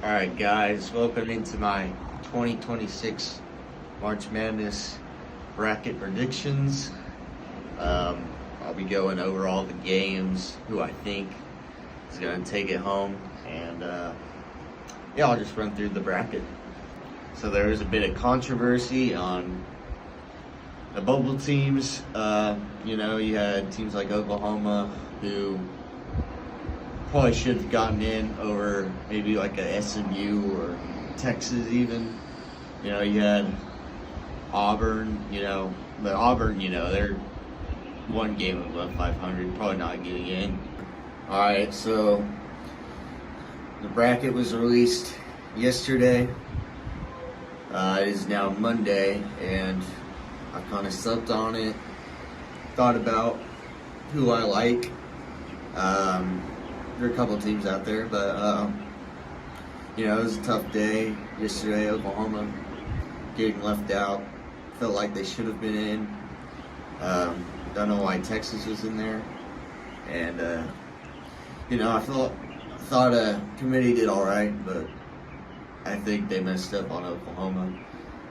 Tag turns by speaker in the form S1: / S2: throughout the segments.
S1: Alright guys, welcome into my 2026 March Madness bracket predictions. I'll be going over all the games, who I think is going to take it home, and I'll just run through the bracket. So there was a bit of controversy on the bubble teams. You had teams like Oklahoma who probably should have gotten in over maybe like a SMU or Texas even. You had Auburn, but Auburn, they're one game above 500, probably not getting in. All right, so the bracket was released yesterday. It is now Monday, and I kind of slept on it, thought about who I like. There are a couple teams out there, but it was a tough day yesterday. Oklahoma getting left out, felt like they should have been in. Don't know why Texas was in there, and I thought a committee did all right, but I think they messed up on Oklahoma.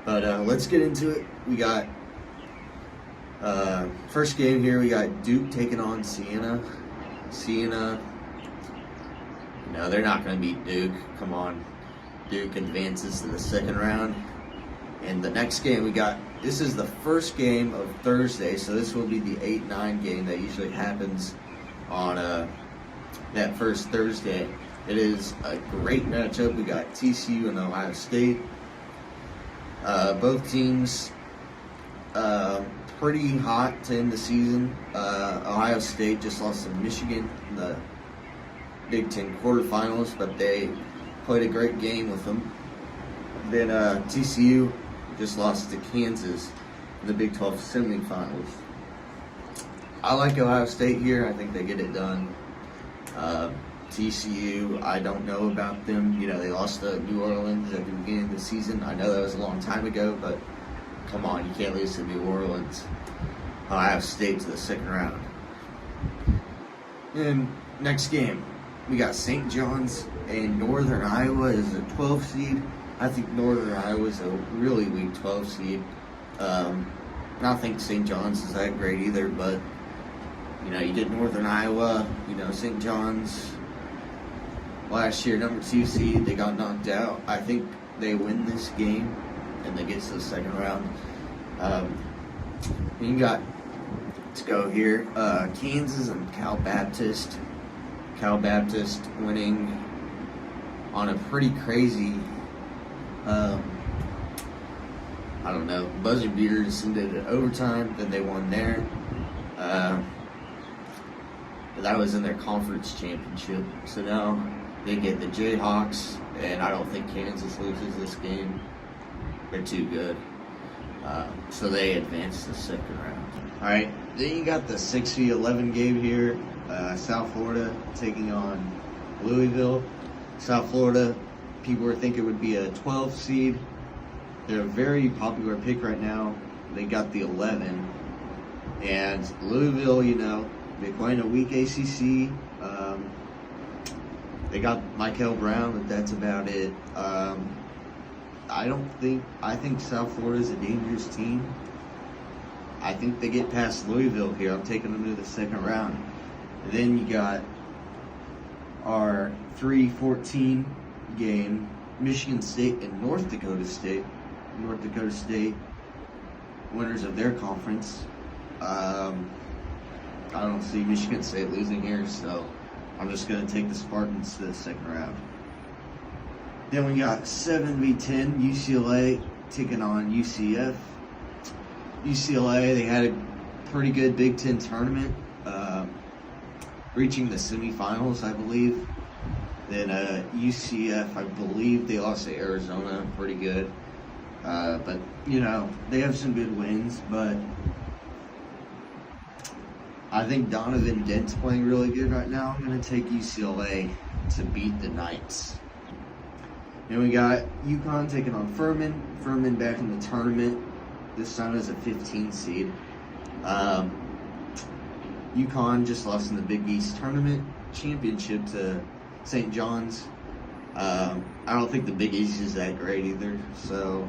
S1: But let's get into it. We got first game here. We got Duke taking on Siena. Siena. They're not going to beat Duke. Come on. Duke advances to the second round. And the next game this is the first game of Thursday, so this will be the 8-9 game that usually happens on that first Thursday. It is a great matchup. We got TCU and Ohio State. Both teams pretty hot to end the season. Ohio State just lost to Michigan in the Big Ten quarterfinals, but they played a great game with them. Then TCU just lost to Kansas in the Big 12 semifinals. I like Ohio State here. I think they get it done. TCU, I don't know about them. They lost to New Orleans at the beginning of the season. I know that was a long time ago, but come on, you can't lose to New Orleans. Ohio State to the second round. And next game, we got St. John's and Northern Iowa is a 12 seed. I think Northern Iowa is a really weak 12 seed. I don't think St. John's is that great either, but you get Northern Iowa. St. John's last year, number 2 seed, they got knocked out. I think they win this game and they get to the second round. Let's go here. Kansas and Cal Baptist. Cal Baptist winning on a pretty crazy, buzzer beater to send it to overtime. Then they won there. That was in their conference championship. So now they get the Jayhawks, and I don't think Kansas loses this game. They're too good. So they advance to the second round. All right, then you got the 6v11 game here. South Florida taking on Louisville. South Florida, people were thinking it would be a 12 seed. They're a very popular pick right now. They got the 11. And Louisville, they're playing a weak ACC. They got Michael Brown, but that's about it. I think South Florida is a dangerous team. I think they get past Louisville here. I'm taking them to the second round. And then you got our 3-14 game, Michigan State and North Dakota State. North Dakota State, winners of their conference. I don't see Michigan State losing here, so I'm just going to take the Spartans to the second round. Then we got 7v10, UCLA taking on UCF. UCLA, they had a pretty good Big Ten tournament, reaching the semifinals, I believe. Then UCF, I believe they lost to Arizona, pretty good. But, they have some good wins, but I think Donovan Dent's playing really good right now. I'm going to take UCLA to beat the Knights. Then we got UConn taking on Furman. Furman back in the tournament. This time as a 15 seed. UConn just lost in the Big East tournament championship to St. John's. I don't think the Big East is that great either. So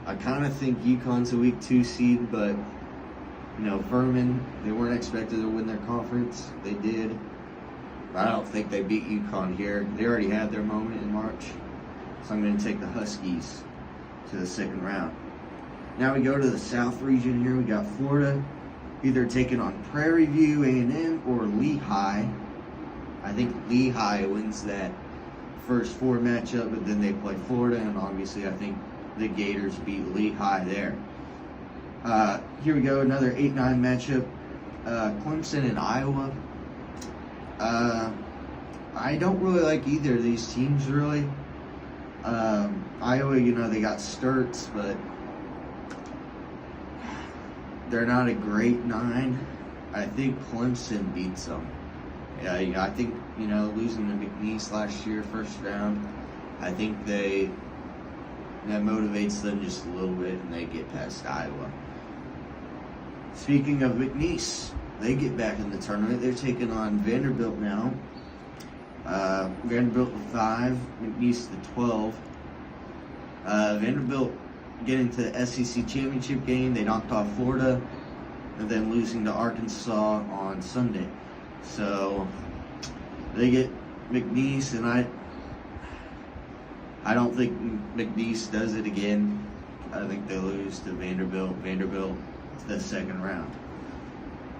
S1: I kind of think UConn's a week 2 seed, but Furman, they weren't expected to win their conference. They did. But I don't think they beat UConn here. They already had their moment in March. So I'm going to take the Huskies to the second round. Now we go to the South region here. We got Florida either taking on Prairie View A&M or Lehigh. I think Lehigh wins that first 4 matchup, but then they play Florida, and obviously I think the Gators beat Lehigh there. Here we go, another 8-9 matchup. Clemson and Iowa. I don't really like either of these teams, really. Iowa, they got Sturts, but they're not a great 9. I think Clemson beats them. Yeah, I think, losing to McNeese last year, first round, I think that motivates them just a little bit, and they get past Iowa. Speaking of McNeese, they get back in the tournament. They're taking on Vanderbilt now. Vanderbilt with 5, McNeese the 12. Vanderbilt getting to the SEC championship game. They knocked off Florida, and then losing to Arkansas on Sunday. So they get McNeese, and I don't think McNeese does it again. I think they lose to Vanderbilt. Vanderbilt to the second round.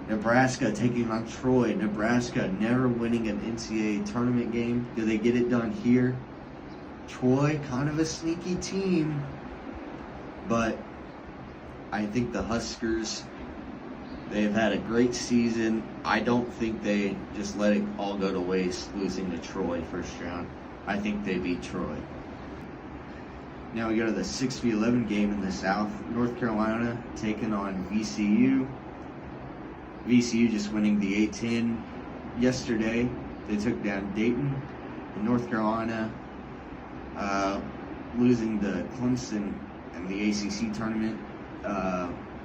S1: Nebraska taking on Troy. Nebraska never winning an NCAA tournament game. Do they get it done here? Troy, kind of a sneaky team, but I think the Huskers, they've had a great season. I don't think they just let it all go to waste losing to Troy first round. I think they beat Troy. Now we go to the 6v11 game in the South. North Carolina taking on VCU. VCU just winning the A-10 yesterday. They took down Dayton. And North Carolina losing to Clemson in the ACC tournament.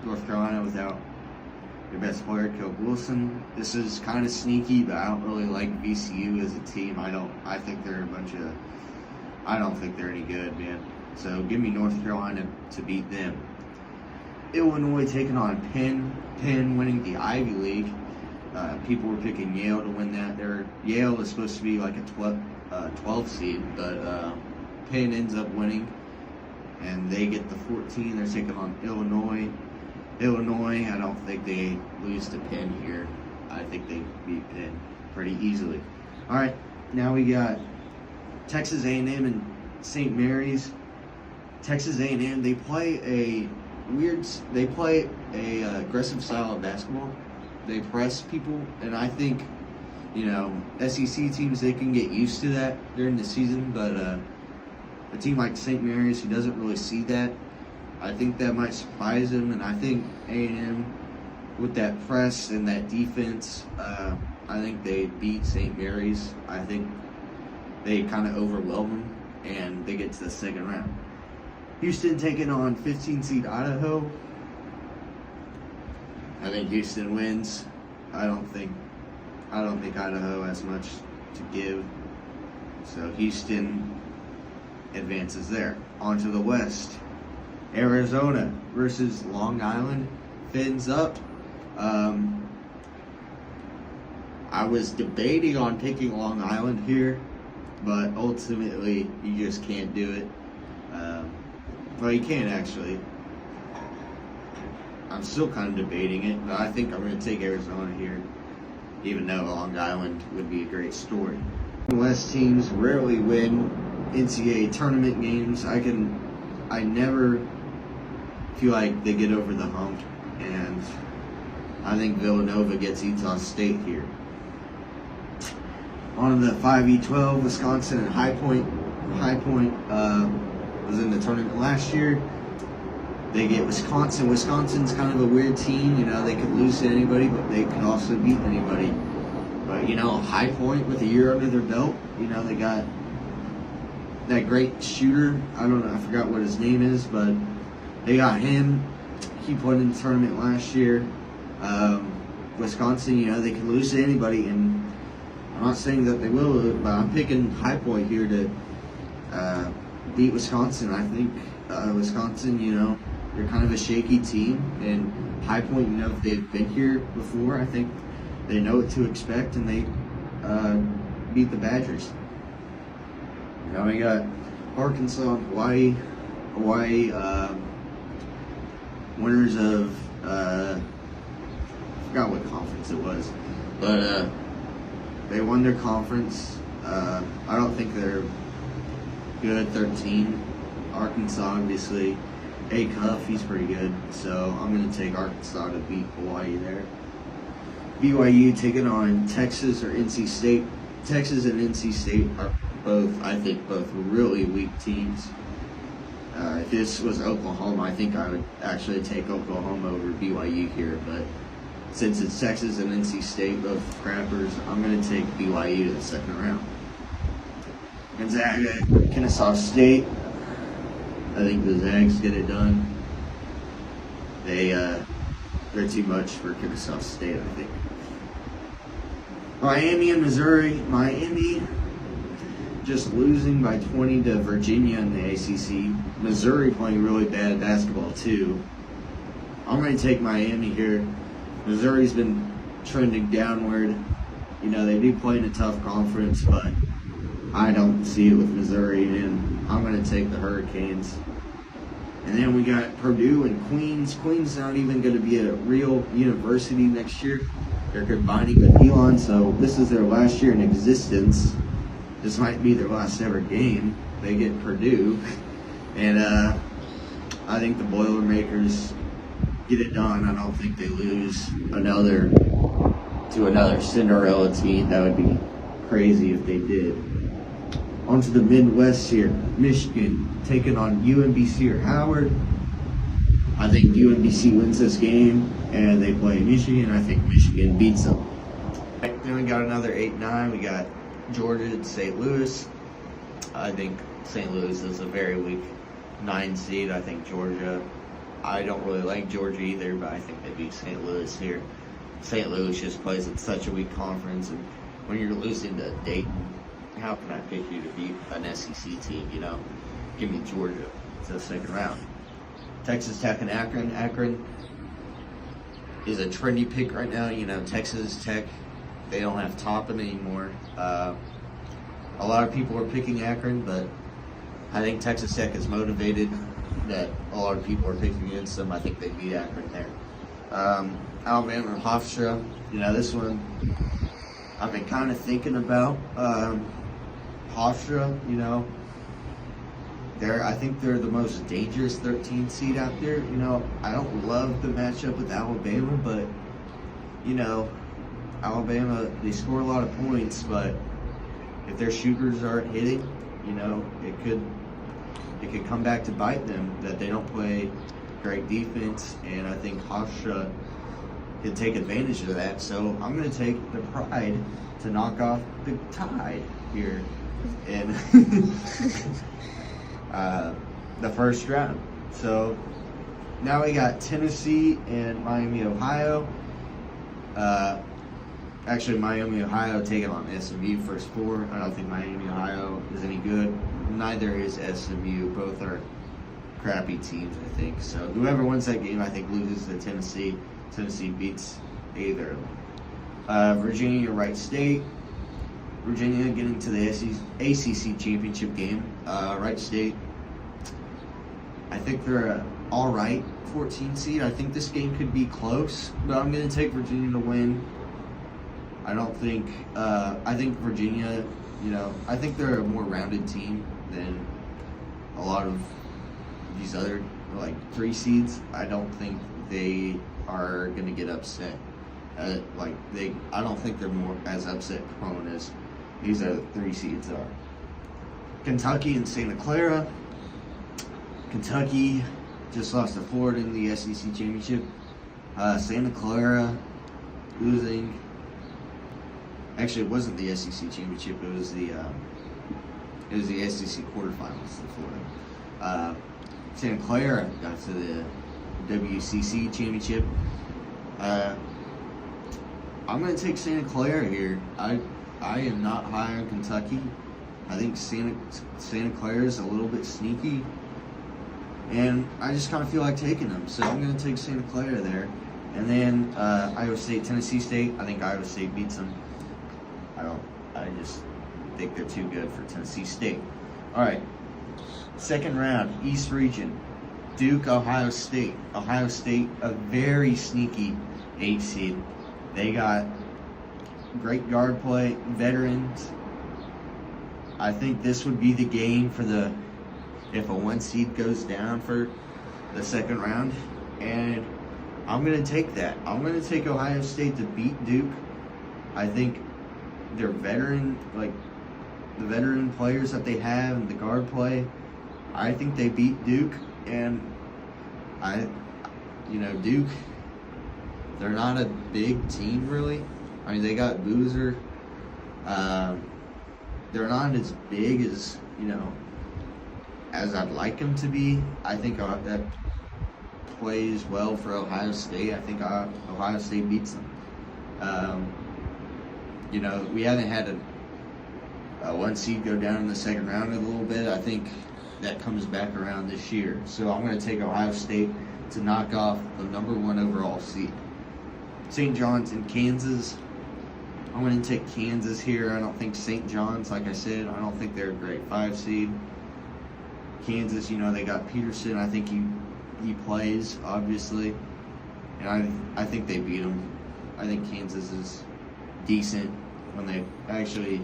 S1: North Carolina without their best player, Caleb Wilson. This is kind of sneaky, but I don't really like VCU as a team. I think they're I don't think they're any good, man. So give me North Carolina to beat them. Illinois taking on Penn. Penn winning the Ivy League. People were picking Yale to win that. Yale is supposed to be like a 12 seed, but Penn ends up winning, and they get the 14. They're taking on Illinois. Illinois, I don't think they lose to Penn here. I think they beat Penn pretty easily. All right, now we got Texas A&M and St. Mary's. Texas A&M, they play a aggressive style of basketball. They press people, and I think, SEC teams, they can get used to that during the season, but a team like St. Mary's, who doesn't really see that, I think that might surprise them, and I think A&M, with that press and that defense, I think they beat St. Mary's. I think they kind of overwhelm them, and they get to the second round. Houston taking on 15 seed Idaho. I think Houston wins. I don't think Idaho has much to give. So Houston advances there. On to the West. Arizona versus Long Island. Fins up. I was debating on picking Long Island here, but ultimately you just can't do it. Well, you can actually. I'm still kind of debating it, but I think I'm going to take Arizona here, even though Long Island would be a great story. West teams rarely win NCAA tournament games. I never feel like they get over the hump, and I think Villanova gets Utah State here. On the 5v12, Wisconsin and High Point. High Point was in the tournament last year. They get Wisconsin. Wisconsin's kind of a weird team. They could lose to anybody, but they could also beat anybody. But, High Point with a year under their belt, they got that great shooter. I don't know, I forgot what his name is, but they got him. He played in the tournament last year. Wisconsin, they can lose to anybody, and I'm not saying that they will, but I'm picking High Point here to beat Wisconsin. I think Wisconsin, they're kind of a shaky team, and High Point, they've been here before. I think they know what to expect, and they beat the Badgers. Now we got Arkansas and Hawaii. Hawaii, winners of I forgot what conference it was, but they won their conference. I don't think they're good. 13. Arkansas, obviously. Cuff, he's pretty good. So I'm going to take Arkansas to beat Hawaii there. BYU taking on Texas or NC State. Texas and NC State are both really weak teams. If this was Oklahoma, I think I would actually take Oklahoma over BYU here. But since it's Texas and NC State, both crappers, I'm going to take BYU to the second round. Gonzaga, Kennesaw State. I think the Zags get it done. They're too much for Kennesaw State, I think. Miami and Missouri. Miami just losing by 20 to Virginia in the ACC. Missouri playing really bad basketball too. I'm going to take Miami here. Missouri's been trending downward. They do play in a tough conference, but I don't see it with Missouri, and I'm going to take the Hurricanes. And then we got Purdue and Queens. Queens not even going to be a real university next year. They're combining with Elon, so this is their last year in existence. This might be their last ever game. They get Purdue. And I think the Boilermakers get it done. I don't think they lose to another Cinderella team. That would be crazy if they did. On to the Midwest here. Michigan taking on UMBC or Howard. I think UMBC wins this game, and they play Michigan. I think Michigan beats them. Then we got another 8-9. We got Georgia and St. Louis. I think St. Louis is a very weak 9 seed. I think Georgia, I don't really like Georgia either, but I think they beat St. Louis here. St. Louis just plays in such a weak conference, and when you're losing to Dayton, how can I pick you to beat an SEC team, Give me Georgia to the second round. Texas Tech and Akron. Akron is a trendy pick right now. Texas Tech, they don't have Toppin anymore. A lot of people are picking Akron, but I think Texas Tech is motivated that a lot of people are picking against them. I think they beat Akron there. Alabama and Hofstra. This one I've been kind of thinking about. Hofstra, I think they're the most dangerous 13 seed out there. I don't love the matchup with Alabama, but Alabama, they score a lot of points, but if their shooters aren't hitting, it could come back to bite them that they don't play great defense, and I think Hofstra can take advantage of that. So I'm going to take the Pride to knock off the Tide here in the first round. So now we got Tennessee and Miami, Ohio. Actually, Miami, Ohio taking on SMU first 4. I don't think Miami, Ohio is any good. Neither is SMU. Both are crappy teams, I think. So whoever wins that game, I think, loses to Tennessee. Tennessee beats either of them. Virginia, Wright State. Virginia getting to the ACC championship game. Wright State, I think they're an all right 14 seed. I think this game could be close, but I'm going to take Virginia to win. I think Virginia, I think they're a more rounded team than a lot of these other 3 seeds. I don't think they are going to get upset. I don't think they're more as upset prone as these other 3 seeds are. Kentucky and Santa Clara. Kentucky just lost to Florida in the SEC championship. Santa Clara losing. Actually, it wasn't the SEC championship. It was the SEC quarterfinals to Florida. Santa Clara got to the WCC championship. I'm going to take Santa Clara here. I am not high on Kentucky. I think Santa Clara is a little bit sneaky, and I just kind of feel like taking them. So I'm going to take Santa Clara there. And then Iowa State, Tennessee State. I think Iowa State beats them. I just think they're too good for Tennessee State. All right, second round, East Region. Duke, Ohio State. Ohio State, a very sneaky 8 seed. They got great guard play, veterans. I think this would be the game for if a 1 seed goes down for the second round. And I'm going to take that. I'm going to take Ohio State to beat Duke. I think their the veteran players that they have and the guard play, I think they beat Duke. And Duke, they're not a big team really. I mean, they got Boozer. They're not as big as I'd like them to be. I think that plays well for Ohio State. I think Ohio State beats them. We haven't had a 1 seed go down in the second round in a little bit. I think that comes back around this year. So I'm going to take Ohio State to knock off the number 1 overall seed. St. John's in Kansas. I'm going to take Kansas here. I don't think St. John's, like I said, I don't think they're a great 5 seed. Kansas, they got Peterson. I think he plays, obviously. And I think they beat him. I think Kansas is decent when they actually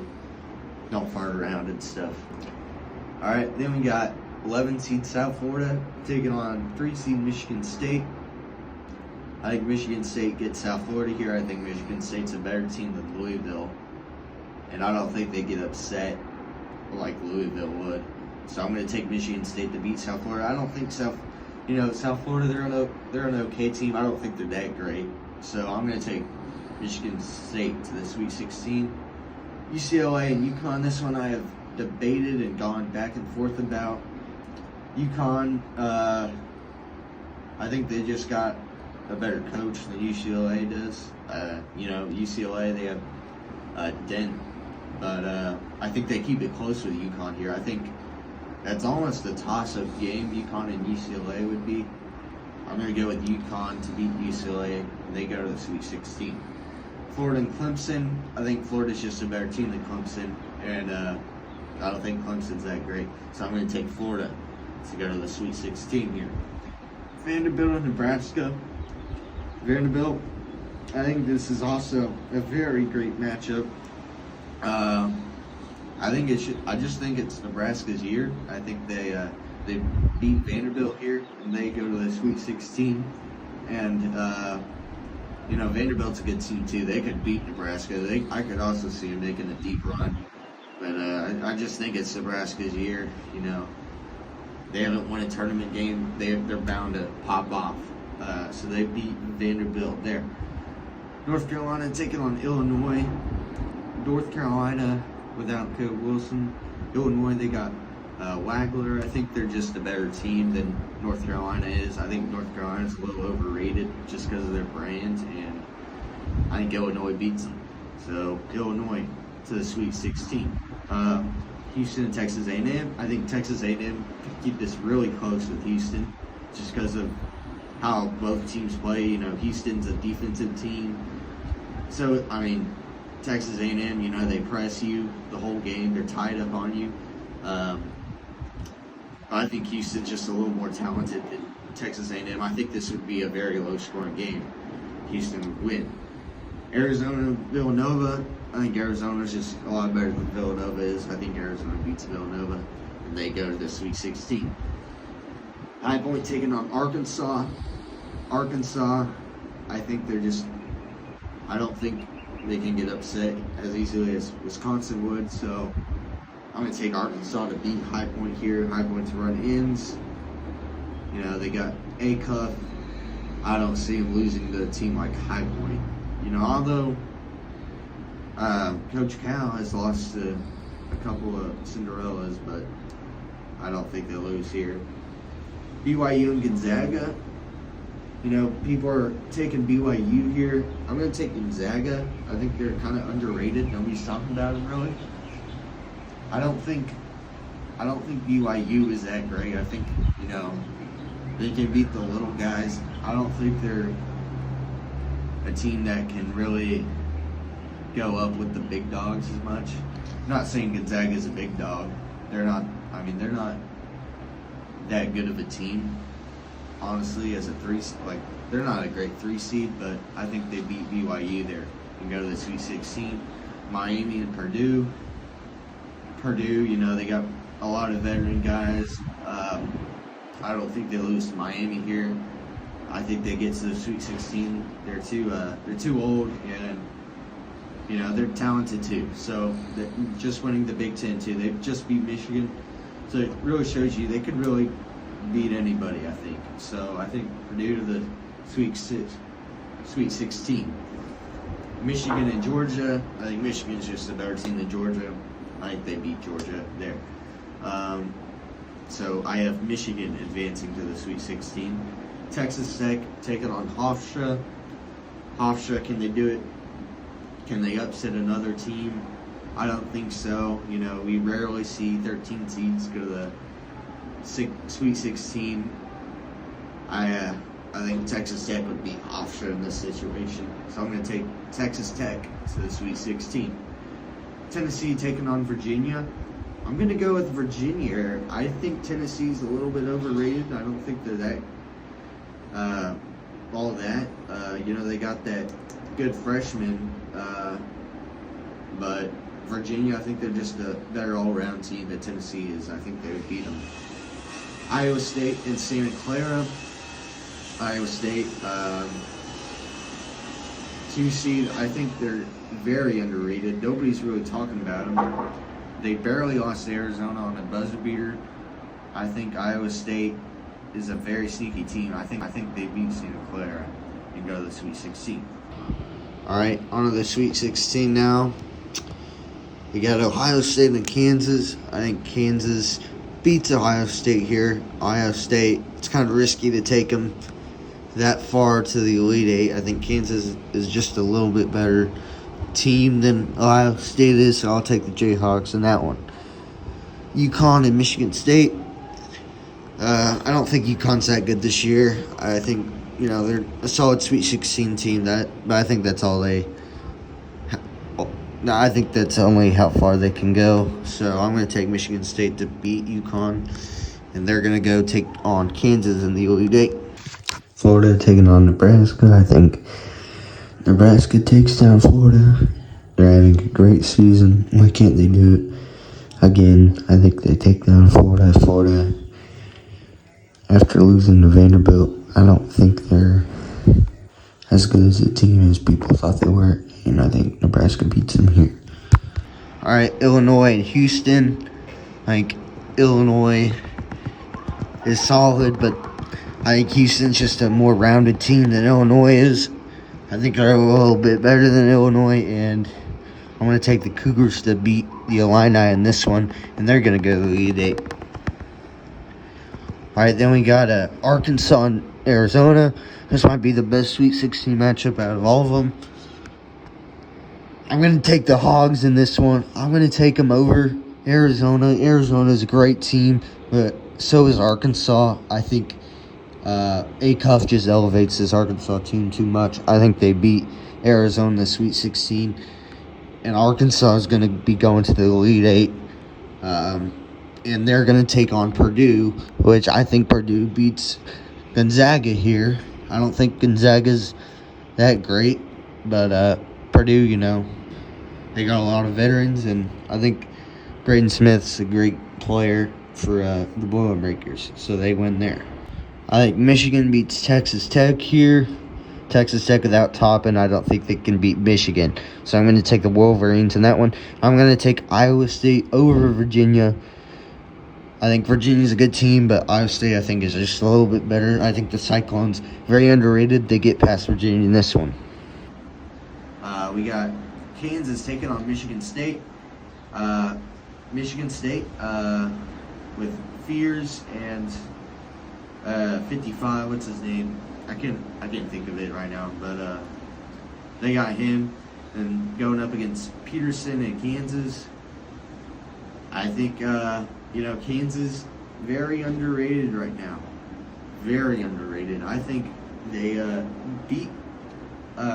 S1: don't fart around and stuff. All right, then we got 11 seed South Florida taking on 3 seed Michigan State. I think Michigan State gets South Florida here. I think Michigan State's a better team than Louisville. And I don't think they get upset like Louisville would. So I'm going to take Michigan State to beat South Florida. I don't think South Florida, they're an okay team. I don't think they're that great. So I'm going to take Michigan State to the Sweet 16. UCLA and UConn, this one I have debated and gone back and forth about. UConn, I think they just got a better coach than UCLA does. UCLA, they have Dent, but I think they keep it close with UConn here. I think that's almost a toss-up game, UConn and UCLA would be. I'm going to go with UConn to beat UCLA, and they go to the Sweet 16. Florida and Clemson, I think Florida's just a better team than Clemson, and I don't think Clemson's that great. So I'm going to take Florida to go to the Sweet 16 here. Vanderbilt and Nebraska. Vanderbilt, I think this is also a very great matchup. I just think it's Nebraska's year. I think they beat Vanderbilt here and they go to the Sweet 16. And Vanderbilt's a good team too. They could beat Nebraska. I could also see them making a deep run. But I just think it's Nebraska's year. They haven't won a tournament game. They're bound to pop off. So they beat Vanderbilt there. North Carolina taking on Illinois. North Carolina without Caleb Wilson. Illinois, they got Wagler. I think they're just a better team than North Carolina is. I think North Carolina's a little overrated just because of their brand, and I think Illinois beats them. So Illinois to the Sweet 16. Houston and Texas A&M. I think Texas A&M keep this really close with Houston just because of how both teams play. Houston's a defensive team. So, Texas A&M, they press you the whole game. They're tied up on you. I think Houston's just a little more talented than Texas A&M. I think this would be a very low-scoring game. Houston would win. Arizona, Villanova. I think Arizona's just a lot better than Villanova is. I think Arizona beats Villanova, and they go to the Sweet 16. High Point taking on Arkansas. Arkansas, I think I don't think they can get upset as easily as Wisconsin would, so I'm going to take Arkansas to beat High Point here. High Point to run ins. They got A-Cuff. I don't see them losing to a team like High Point. Although Coach Cal has lost to a couple of Cinderellas, but I don't think they'll lose here. BYU and Gonzaga. People are taking BYU here. I'm going to take Gonzaga. I think they're kind of underrated. Nobody's talking about them really. I don't think BYU is that great. I think, they can beat the little guys. I don't think they're a team that can really go up with the big dogs as much. I'm not saying Gonzaga is a big dog. They're not that good of a team, honestly, as a they're not a great 3 seed, but I think they beat BYU there and go to the Sweet 16. Miami and Purdue. Purdue, they got a lot of veteran guys. I don't think they lose to Miami here. I think they get to the Sweet 16. They're too old, and they're talented too. So just winning the Big Ten too. They've just beat Michigan, so it really shows you they could really beat anybody. I think so. I think Purdue to the Sweet 16. Michigan and Georgia. I think Michigan's just a better team than Georgia. I think they beat Georgia there. So I have Michigan advancing to the Sweet 16. Texas Tech taking on Hofstra. Hofstra, can they do it? Can they upset another team? I don't think so. We rarely see 13 seeds go to the Sweet 16. I think Texas Tech would beat Hofstra in this situation. So I'm going to take Texas Tech to the Sweet 16. Tennessee taking on Virginia. I'm going to go with Virginia. I think Tennessee's a little bit overrated. I don't think they're that, all that. They got that good freshman, but Virginia, I think they're just a better all-around team than Tennessee is. I think they would beat them. Iowa State and Santa Clara. Iowa State, 2 seed. I think they're very underrated. Nobody's really talking about them. They barely lost to Arizona on a buzzer beater. I think Iowa State is a very sneaky team. I think they beat Santa Clara and go to the Sweet 16. All right, on to the Sweet 16 now. We got Ohio State and Kansas. I think Kansas beats Ohio State here. Ohio State, it's kind of risky to take them that far to the Elite Eight. I think Kansas is just a little bit better team than Ohio State is, so I'll take the Jayhawks in that one. UConn and Michigan State. I don't think UConn's that good this year. I think they're a solid Sweet 16 team. But I think that's all they. I think that's only how far they can go. So I'm going to take Michigan State to beat UConn, and they're going to go take on Kansas in the Elite Eight. Florida taking on Nebraska. I think Nebraska takes down Florida. They're having a great season. Why can't they do it again? I think they take down Florida. Florida, after losing to Vanderbilt, I don't think they're as good as a team as people thought they were. And I think Nebraska beats them here. All right, Illinois and Houston. I think Illinois is solid, but I think Houston's just a more rounded team than Illinois is. I think they're a little bit better than Illinois, and I'm going to take the Cougars to beat the Illini in this one, and they're going to go to the Elite Eight. All right, then we got Arkansas and Arizona. This might be the best Sweet 16 matchup out of all of them. I'm going to take the Hogs in this one. I'm going to take them over Arizona. Arizona's a great team, but so is Arkansas. I think Acuff just elevates this Arkansas team too much. I think they beat Arizona in the Sweet 16. And Arkansas is going to be going to the Elite Eight. And they're going to take on Purdue, which I think Purdue beats Gonzaga here. I don't think Gonzaga's that great. But Purdue, they got a lot of veterans. And I think Braden Smith's a great player for the Boilermakers. So they win there. I think Michigan beats Texas Tech here. Texas Tech without Toppin, I don't think they can beat Michigan. So I'm going to take the Wolverines in that one. I'm going to take Iowa State over Virginia. I think Virginia's a good team, but Iowa State, I think, is just a little bit better. I think the Cyclones, very underrated. They get past Virginia in this one. We got Kansas taking on Michigan State. Michigan State with Fears and 55. What's his name? I can't think of it right now, but they got him and going up against Peterson in Kansas. I think, Kansas, very underrated right now. Very underrated. I think they beat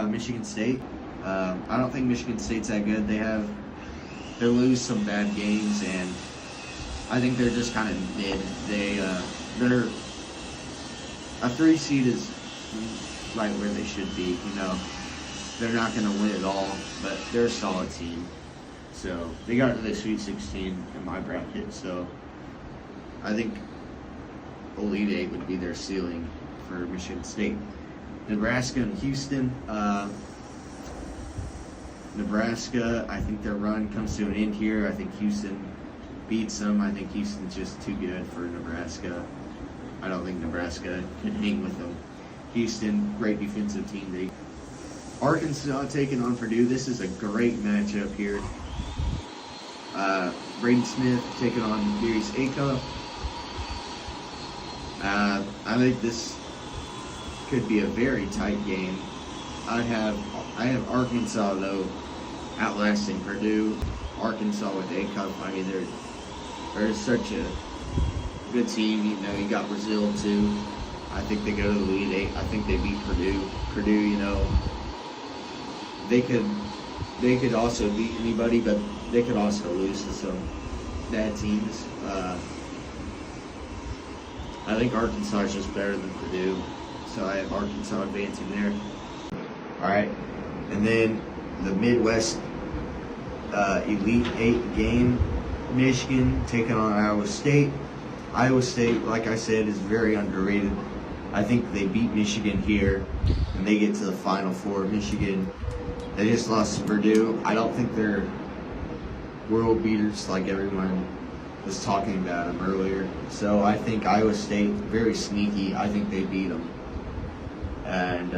S1: Michigan State. I don't think Michigan State's that good. They lose some bad games, and I think they're just kind of mid. They're a 3 seed is right where they should be. They're not going to win it all, but they're a solid team. So they got to the Sweet 16 in my bracket. So I think Elite 8 would be their ceiling for Michigan State. Nebraska and Houston. Nebraska, I think their run comes to an end here. I think Houston beats them. I think Houston's just too good for Nebraska. I don't think Nebraska can hang with them. Houston, great defensive team. Arkansas taking on Purdue. This is a great matchup here. Braden Smith taking on Darius Acuff. I think this could be a very tight game. I have Arkansas though outlasting Purdue. Arkansas with Acuff. I mean, they're such a good team. You got Brazil too. I think they go to the Elite 8. I think they beat Purdue. Purdue, they could also beat anybody, but they could also lose to some bad teams. I think Arkansas is just better than Purdue, so I have Arkansas advancing there. All right, and then the Midwest Elite 8 game, Michigan taking on Iowa State. Iowa State, like I said, is very underrated. I think they beat Michigan here, and they get to the Final Four. Michigan, they just lost to Purdue. I don't think they're world beaters like everyone was talking about them earlier. So I think Iowa State, very sneaky. I think they beat them. And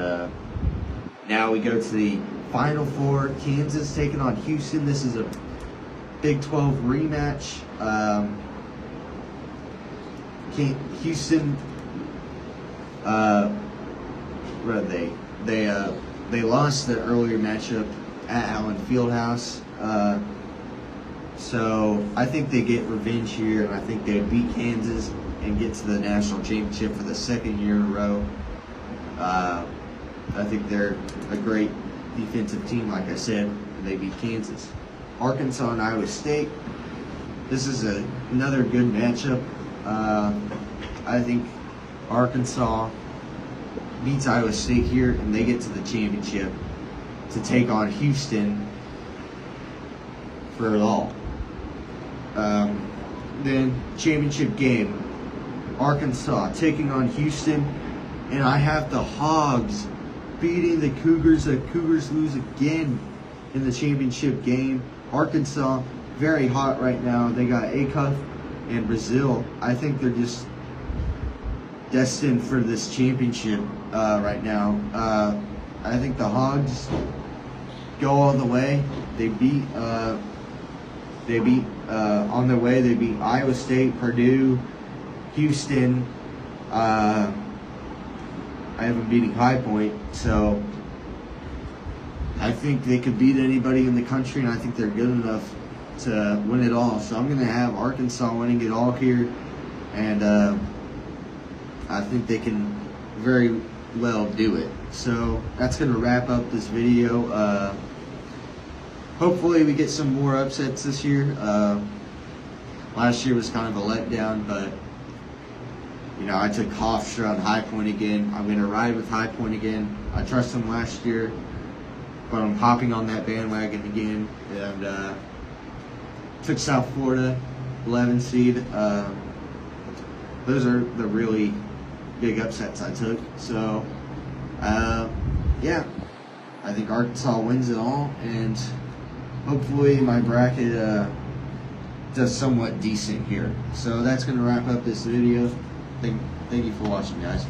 S1: now we go to the Final Four. Kansas taking on Houston. This is a Big 12 rematch. Houston, what are they? They lost the earlier matchup at Allen Fieldhouse. So I think they get revenge here, and I think they beat Kansas and get to the national championship for the second year in a row. I think they're a great defensive team, like I said, and they beat Kansas. Arkansas and Iowa State. This is another good matchup. I think Arkansas beats Iowa State here, and they get to the championship to take on Houston for it all. Then championship game, Arkansas taking on Houston, and I have the Hogs beating the Cougars. The Cougars lose again in the championship game. Arkansas, very hot right now. They got Acuff and Brazil. I think they're just destined for this championship right now. I think the Hogs go all the way. They beat on their way. They beat Iowa State, Purdue, Houston. I have them beating High Point, so I think they could beat anybody in the country, and I think they're good enough to win it all. So I'm going to have Arkansas winning it all here, and I think they can very well do it. So that's going to wrap up this video. Hopefully we get some more upsets this year. Last year was kind of a letdown, but I took Hofstra on High Point again. I'm going to ride with High Point again. I trust them last year, but I'm hopping on that bandwagon again. And took South Florida, 11 seed. Those are the really big upsets I took. So, yeah, I think Arkansas wins it all, and hopefully my bracket does somewhat decent here. So that's going to wrap up this video. Thank you for watching, guys.